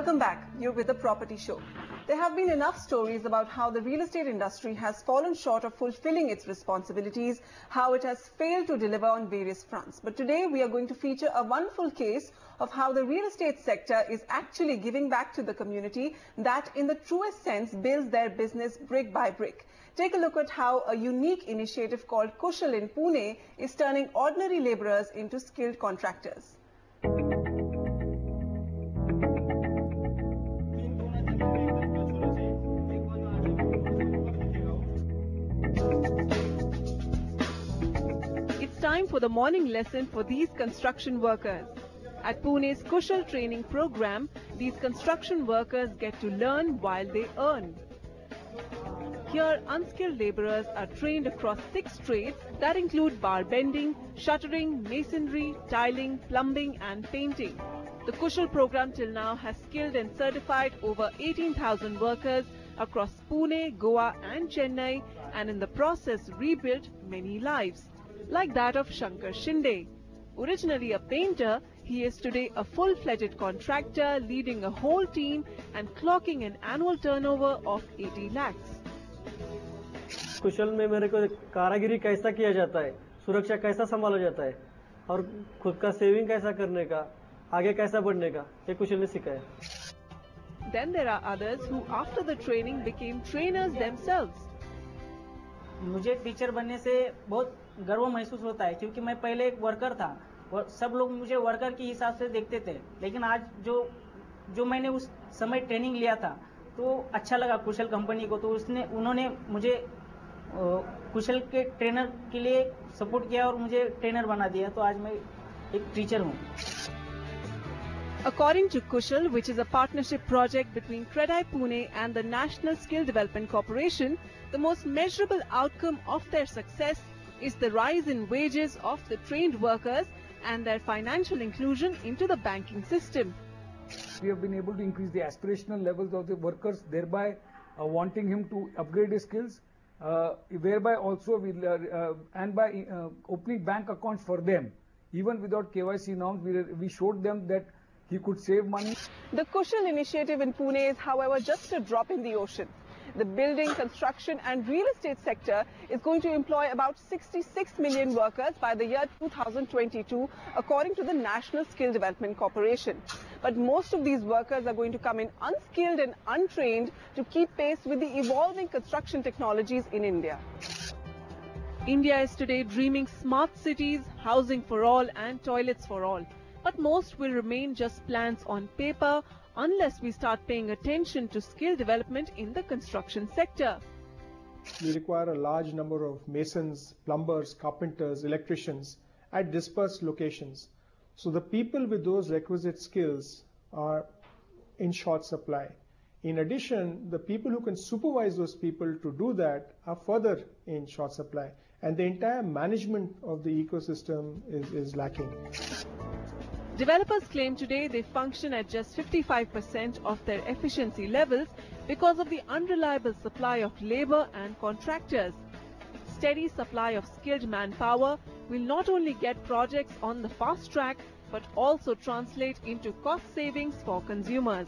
Welcome back. You're with the Property Show. There have been enough stories about how the real estate industry has fallen short of fulfilling its responsibilities, how it has failed to deliver on various fronts. But today we are going to feature a wonderful case of how the real estate sector is actually giving back to the community that in the truest sense builds their business brick by brick. Take a look at how a unique initiative called Kushal in Pune is turning ordinary laborers into skilled contractors. It's time for the morning lesson for these construction workers. At Pune's Kushal training program, these construction workers get to learn while they earn. Here, unskilled laborers are trained across 6 trades that include bar bending, shuttering, masonry, tiling, plumbing and painting. The Kushal program till now has skilled and certified over 18,000 workers across Pune, Goa and Chennai, and in the process rebuilt many lives, like that of Shankar Shinde. Originally a painter, he is today a full-fledged contractor leading a whole team and clocking an annual turnover of 80 lakhs. कुशल में मेरे को कारागिरी कैसा किया जाता है, सुरक्षा कैसा संभाला जाता है और खुद का सेविंग कैसा करने का, आगे कैसा बढ़ने का, ये कुशल ने सिखाया. Then there are others who after the training became trainers themselves. मुझे टीचर बनने से बहुत गर्व महसूस होता है क्योंकि मैं पहले एक वर्कर था और सब लोग मुझे वर्कर के हिसाब से देखते थे, लेकिन आज जो मैंने उस समय ट्रेनिंग लिया था तो अच्छा लगा कुशल कंपनी को, तो उन्होंने मुझे कुशल के ट्रेनर के लिए सपोर्ट किया और मुझे ट्रेनर बना दिया, तो आज मैं एक टीचर हूँ. According to Kushal, which is a partnership project between CREDAI Pune and the National Skill Development Corporation, the most measurable outcome of their success is the rise in wages of the trained workers and their financial inclusion into the banking system. We have been able to increase the aspirational levels of the workers, thereby wanting him to upgrade his skills, whereby also and by opening bank accounts for them. Even without KYC norms, we showed them that he could save money. The Kushal initiative in Pune is, however, just a drop in the ocean. The building, construction and real estate sector is going to employ about 66 million workers by the year 2022, according to the National Skill Development Corporation. But most of these workers are going to come in unskilled and untrained to keep pace with the evolving construction technologies in India. India is today dreaming smart cities, housing for all and toilets for all. But most will remain just plans on paper unless we start paying attention to skill development in the construction sector. We require a large number of masons, plumbers, carpenters, electricians at dispersed locations. So the people with those requisite skills are in short supply. In addition, the people who can supervise those people to do that are further in short supply, and the entire management of the ecosystem is lacking. Developers claim today they function at just 55% of their efficiency levels because of the unreliable supply of labor and contractors. Steady supply of skilled manpower will not only get projects on the fast track but also translate into cost savings for consumers.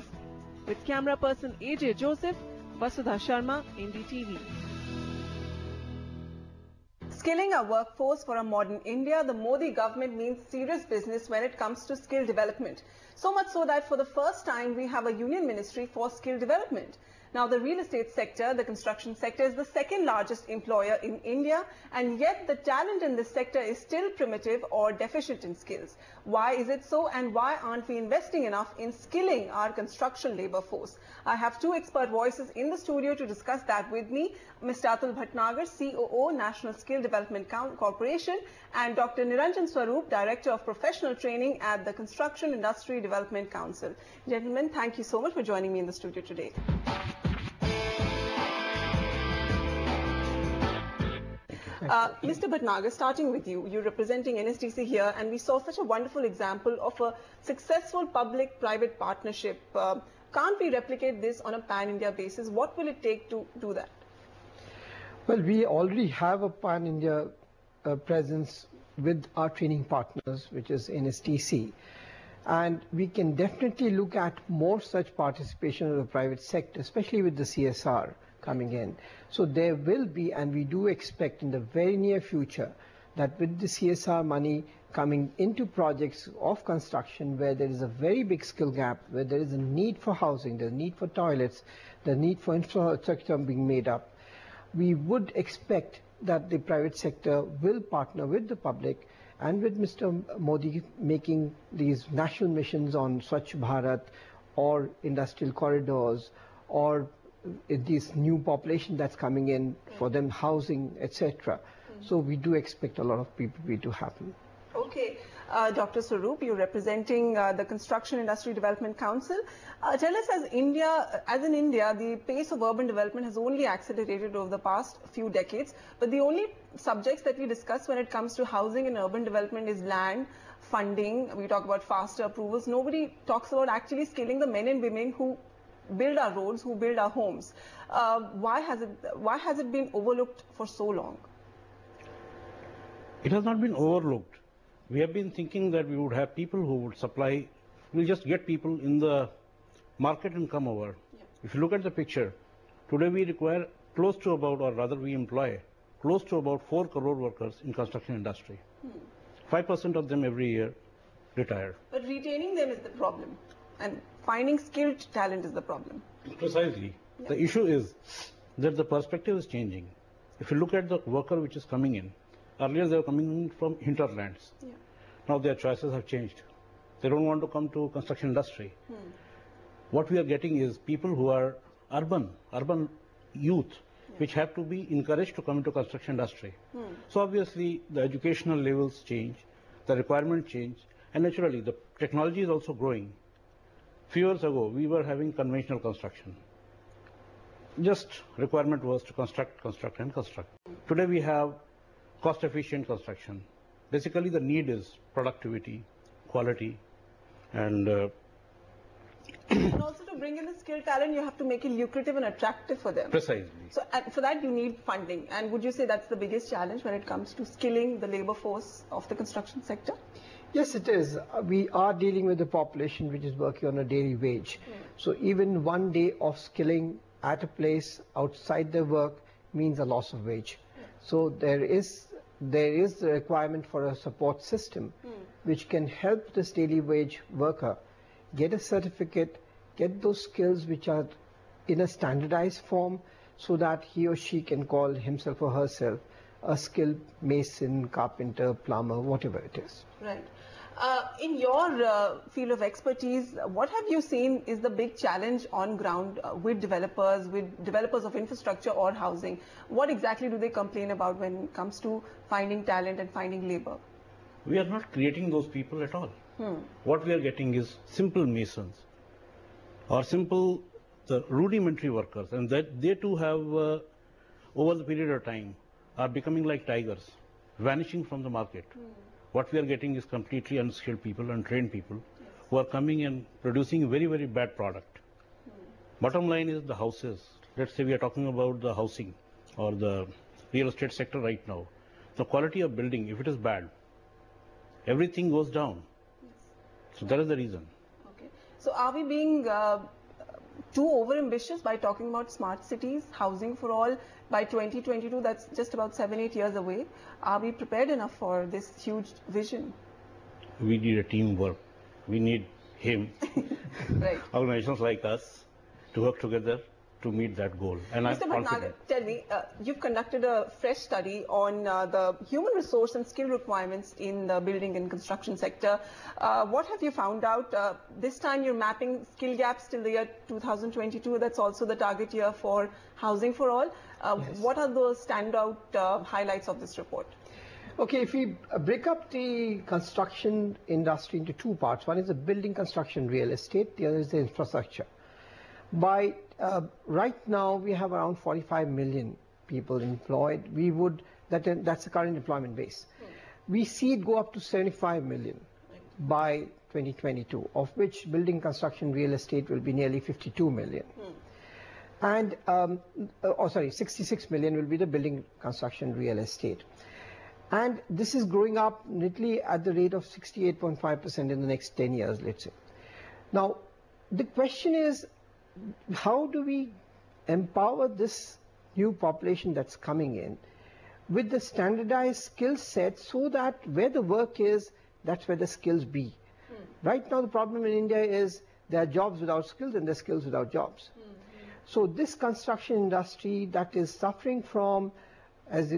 With camera person AJ Joseph, Vasudha Sharma, NDTV. Skilling our workforce for a modern India, the Modi government means serious business when it comes to skill development. So much so that for the first time we have a union ministry for skill development. Now the real estate sector, the construction sector is the second largest employer in India, and yet the talent in this sector is still primitive or deficient in skills. Why is it so, and why aren't we investing enough in skilling our construction labor force? I have two expert voices in the studio to discuss that with me. Mr. Atul Bhatnagar, COO, National Skill Development Corporation, and Dr. Niranjan Swarup, Director of Professional Training at the Construction Industry Development Council. Gentlemen, thank you so much for joining me in the studio today. Mr. Bhatnagar, starting with you, you're representing NSDC here, and we saw such a wonderful example of a successful public-private partnership. Can't we replicate this on a pan-India basis? What will it take to do that? Well, we already have a pan-India presence with our training partners, which is NSDC. And we can definitely look at more such participation of the private sector, especially with the CSR coming in. So there will be, and we do expect in the very near future, that with the CSR money coming into projects of construction where there is a very big skill gap, where there is a need for housing, the need for toilets, the need for infrastructure being made up, we would expect that the private sector will partner with the public and with Mr. Modi making these national missions on Swachh Bharat or industrial corridors or this new population that's coming in for them housing, etc. So we do expect a lot of PPP to happen. Okay. Dr. Swaroop, you're representing the Construction Industry Development Council. Tell us, as in India, the pace of urban development has only accelerated over the past few decades. But the only subjects that we discuss when it comes to housing and urban development is land, funding. We talk about faster approvals. Nobody talks about actually skilling the men and women who build our roads, who build our homes. Why has it been overlooked for so long? It has not been overlooked. We have been thinking that we would have people who would supply, we'll just get people in the market and come over. Yeah. If you look at the picture, today we require close to about, or rather we employ, close to about 4 crore workers in construction industry. 5% of them every year retire. But retaining them is the problem, and finding skilled talent is the problem. Precisely. Yeah. The issue is that the perspective is changing. If you look at the worker which is coming in, earlier they were coming in from hinterlands. Yeah. Now their choices have changed. They don't want to come to construction industry. What we are getting is people who are urban youth, which have to be encouraged to come into construction industry. So obviously the educational levels change, the requirement change, and naturally the technology is also growing. Few years ago we were having conventional construction. Just requirement was to construct. Today we have cost-efficient construction. Basically, the need is productivity, quality, and also to bring in the skilled talent, you have to make it lucrative and attractive for them. Precisely. So for that, you need funding. And would you say that's the biggest challenge when it comes to skilling the labor force of the construction sector? Yes, it is. We are dealing with a population which is working on a daily wage. So even one day of skilling at a place outside their work means a loss of wage. So there is the requirement for a support system which can help this daily wage worker get a certificate, get those skills which are in a standardized form so that he or she can call himself or herself a skilled mason, carpenter, plumber, whatever it is. Right. In your field of expertise, what have you seen is the big challenge on ground with developers of infrastructure or housing? What exactly do they complain about when it comes to finding talent and finding labor? We are not creating those people at all. What we are getting is simple masons or simple rudimentary workers, and that they too have over the period of time are becoming like tigers, vanishing from the market. What we are getting is completely unskilled people, untrained people who are coming and producing very, very bad product. Bottom line is the houses. Let's say we are talking about the housing or the real estate sector right now. The quality of building, if it is bad, everything goes down. So that is the reason. Okay. So are we being too over-ambitious by talking about smart cities, housing for all? By 2022, that's just about 7-8 years away. Are we prepared enough for this huge vision? We need a teamwork. We need him, right. Organizations like us, to work together to meet that goal. And Mr. Bhatnagar, tell me, you've conducted a fresh study on the human resource and skill requirements in the building and construction sector. What have you found out? This time you're mapping skill gaps till the year 2022. That's also the target year for housing for all. Yes. What are the standout highlights of this report? Okay, if we break up the construction industry into two parts, one is the building construction real estate, the other is the infrastructure. By right now, we have around 45 million people employed. That's the current employment base. We see it go up to 75 million by 2022, of which building construction real estate will be nearly 52 million. And, 66 million will be the building construction real estate. And this is growing up neatly at the rate of 68.5% in the next 10 years, let's say. Now, the question is, how do we empower this new population that's coming in with the standardized skill set so that where the work is, that's where the skills be? Right now, the problem in India is there are jobs without skills and there are skills without jobs. So this construction industry that is suffering from, as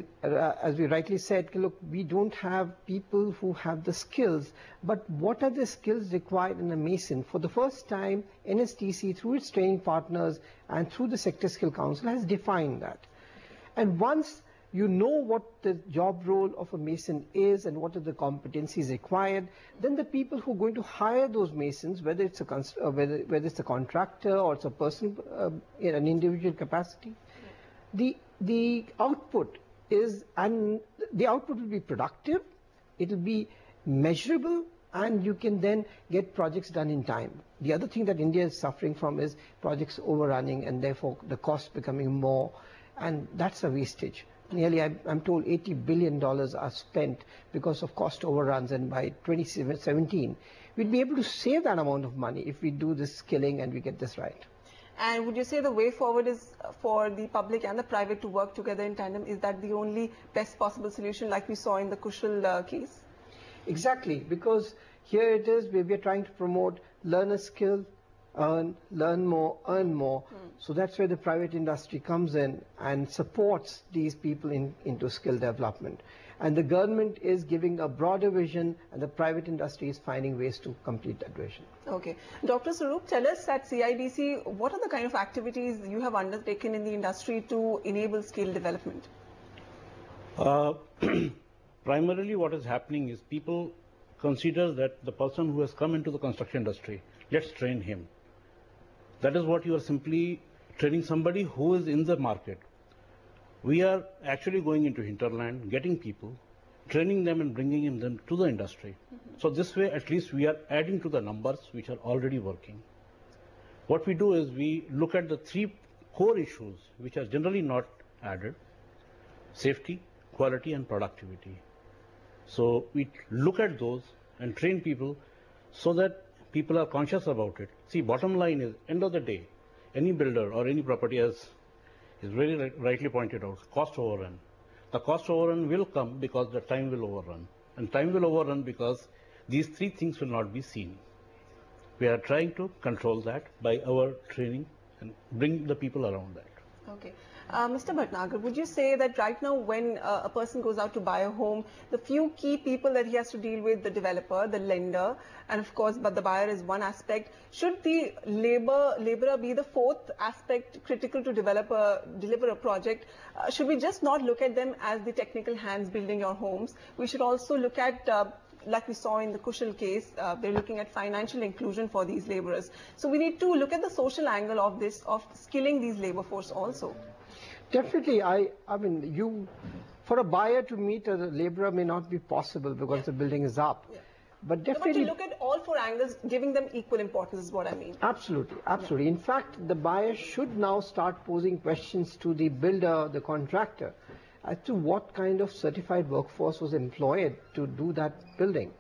we rightly said, look, we don't have people who have the skills, but what are the skills required in a mason? For the first time, NSDC, through its training partners and through the Sector Skill Council, has defined that. And once you know what the job role of a mason is and what are the competencies required, then the people who are going to hire those masons, whether it's a contractor or it's a person in an individual capacity, the output will be productive, it will be measurable, and you can then get projects done in time. The other thing that India is suffering from is projects overrunning and therefore the cost becoming more, and that's a wastage. Nearly, I'm told $80 billion are spent because of cost overruns, and by 2017, we'd be able to save that amount of money if we do this skilling and we get this right. And would you say the way forward is for the public and the private to work together in tandem? Is that the only best possible solution like we saw in the Kushal case? Exactly, because here it is, we are trying to promote learn a skill, learn more, earn more. So that's where the private industry comes in and supports these people into skill development. And the government is giving a broader vision and the private industry is finding ways to complete that vision. Okay. Dr. Swaroop, tell us at CIDC, what are the kind of activities you have undertaken in the industry to enable skill development? Primarily what is happening is people consider that the person who has come into the construction industry, let's train him. That is what you are simply training somebody who is in the market. We are actually going into hinterland, getting people, training them and bringing them to the industry. So this way at least we are adding to the numbers which are already working. What we do is we look at the three core issues which are generally not added: safety, quality and productivity. So we look at those and train people so that people are conscious about it. See, bottom line is, end of the day, any builder or any property, as is very rightly pointed out, cost overrun. The cost overrun will come because the time will overrun. And time will overrun because these three things will not be seen. We are trying to control that by our training and bring the people around that. Okay. Mr. Bhatnagar, would you say that right now when a person goes out to buy a home, the few key people that he has to deal with, the developer, the lender, and of course, but the buyer is one aspect, should the laborer be the fourth aspect critical to deliver a project? Should we just not look at them as the technical hands building your homes? We should also look at like we saw in the Kushal case, they're looking at financial inclusion for these laborers. So we need to look at the social angle of this, of skilling these labor force also. Definitely, I mean, for a buyer to meet a laborer may not be possible because the building is up. Yeah. But definitely, but you look at all four angles, giving them equal importance is what I mean. Absolutely, absolutely. In fact, the buyer should now start posing questions to the builder, the contractor, as to what kind of certified workforce was employed to do that building.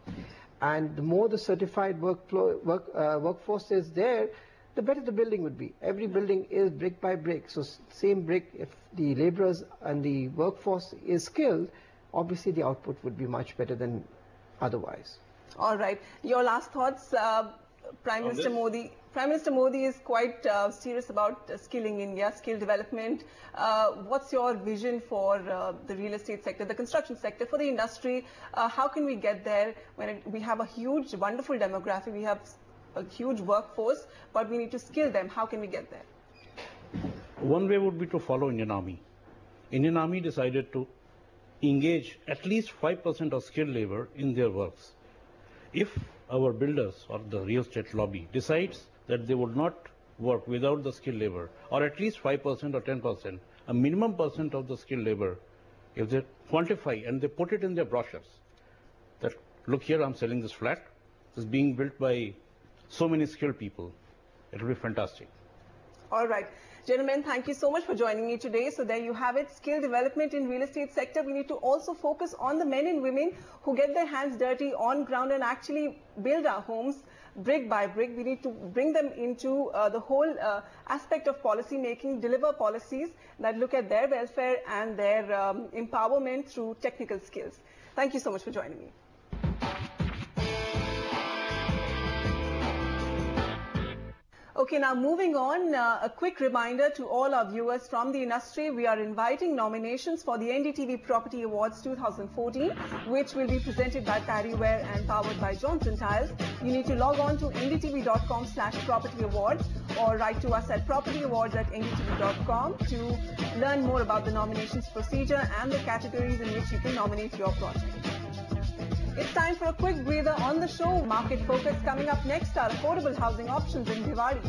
And the more the certified workforce is there, the better the building would be. Every building is brick by brick. So same brick, if the laborers and the workforce is skilled, obviously the output would be much better than otherwise. All right. Your last thoughts, Prime Minister Modi. Prime Minister Modi is quite serious about skilling India, skill development. What's your vision for the real estate sector, the construction sector, for the industry? How can we get there when we have a huge, wonderful demographic? We have a huge workforce, but we need to skill them. How can we get there? One way would be to follow Indian Army. Indian Army decided to engage at least 5% of skilled labor in their works. If our builders or the real estate lobby decides that they would not work without the skilled labor, or at least 5% or 10%, a minimum percent of the skilled labor, if they quantify and they put it in their brochures, that look here, I'm selling this flat, it's being built by so many skilled people, it will be fantastic. All right. Gentlemen, thank you so much for joining me today. So there you have it, skill development in real estate sector. We need to also focus on the men and women who get their hands dirty on ground and actually build our homes brick by brick. We need to bring them into the whole aspect of policy making, deliver policies that look at their welfare and their empowerment through technical skills. Thank you so much for joining me. Okay, now moving on, a quick reminder to all our viewers from the industry. We are inviting nominations for the NDTV Property Awards 2014, which will be presented by Parryware and powered by Johnson Tiles. You need to log on to ndtv.com/propertyawards or write to us at propertyawards@ndtv.com to learn more about the nominations procedure and the categories in which you can nominate your project. It's time for a quick breather on the show. Market Focus coming up next are affordable housing options in Bhiwadi.